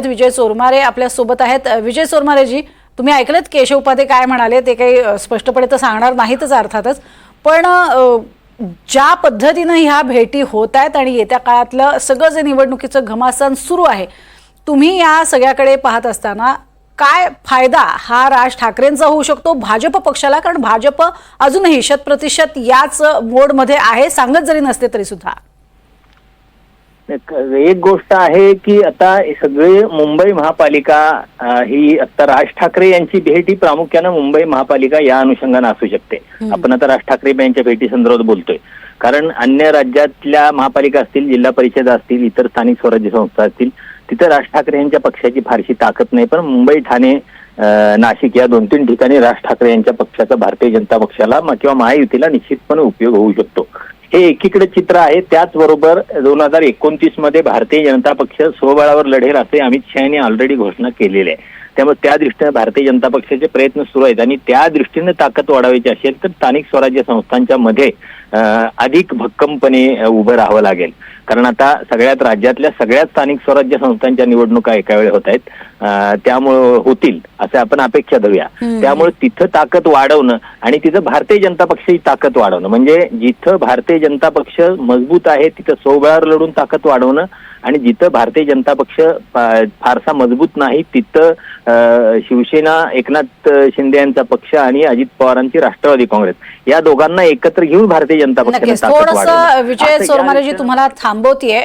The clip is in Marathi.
विजय चोरमारे आपल्या सोबत आहेत। विजय चोरमारे जी, तुम्ही ऐकलत केशव उपाध्ये काय म्हणाले, ते काही स्पष्टपणे तर सांगणार नाहीतच अर्थातच, पण ज्या पद्धतीने ह्या भेटी होत आहेत आणि येत्या काळातलं सगळं जे निवडणुकीचं घमासान सुरू आहे, तुम्ही या सगळ्याकडे पाहत असताना काय फायदा हा राज ठाकरेंचा होऊ शकतो भाजप पक्षाला? कारण भाजप अजूनही 100% याच मोडमध्ये आहे, सांगत जरी नसते तरी सुद्धा। एक गोष्ट आहे की आता सगळे मुंबई महापालिका ही आता राज ठाकरे यांची भेट ही प्रामुख्याने मुंबई महापालिका या अनुषंगाने असू शकते। आपण आता राज ठाकरे यांच्या भेटी संदर्भात बोलतोय, कारण अन्य राज्यातल्या महापालिका असतील, जिल्हा परिषद असतील, इतर स्थानिक स्वराज्य संस्था असतील, तिथे राज ठाकरे यांच्या पक्षाची फारशी ताकद नाही। पण मुंबई, ठाणे, नाशिक या 2-3 ठिकाणी राज ठाकरे यांच्या पक्षाचा भारतीय जनता पक्षाला किंवा महायुतीला निश्चितपणे उपयोग होऊ शकतो। हे एकीकडे चित्र आहे। त्याचबरोबर 2029 मध्ये भारतीय जनता पक्ष स्वबळावर लढेल असे अमित शहा यांनी ऑलरेडी घोषणा केलेली आहे। त्यामुळे त्या दृष्टीने भारतीय जनता पक्षाचे प्रयत्न सुरू आहेत आणि त्या दृष्टीने ताकद वाढवायची असेल तर स्थानिक स्वराज्य संस्थांच्या मध्ये अधिक भक्कमपणे उभं राहावं लागेल। कारण आता सगळ्यात राज्यातल्या सगळ्यात स्थानिक स्वराज्य संस्थांच्या निवडणुका एका वेळी होत आहेत, त्यामुळे होतील असं आपण अपेक्षा धरूया। त्यामुळे तिथं ताकद वाढवणं आणि तिथं भारतीय जनता पक्षाची ताकद वाढवणं, म्हणजे जिथं भारतीय जनता पक्ष मजबूत आहे तिथं स्वबळावर लढून ताकद वाढवणं, आणि जिथं भारतीय जनता पक्ष फारसा मजबूत नाही तिथं शिवसेना, एकनाथ शिंदे यांचा पक्ष आणि अजित पवारांची राष्ट्रवादी काँग्रेस या दोघांना एकत्र घेऊन भारतीय जनता पक्षाने ताकद वाढवणं। विजय चोरमारे जी, तुम्हाला थांबवतीये।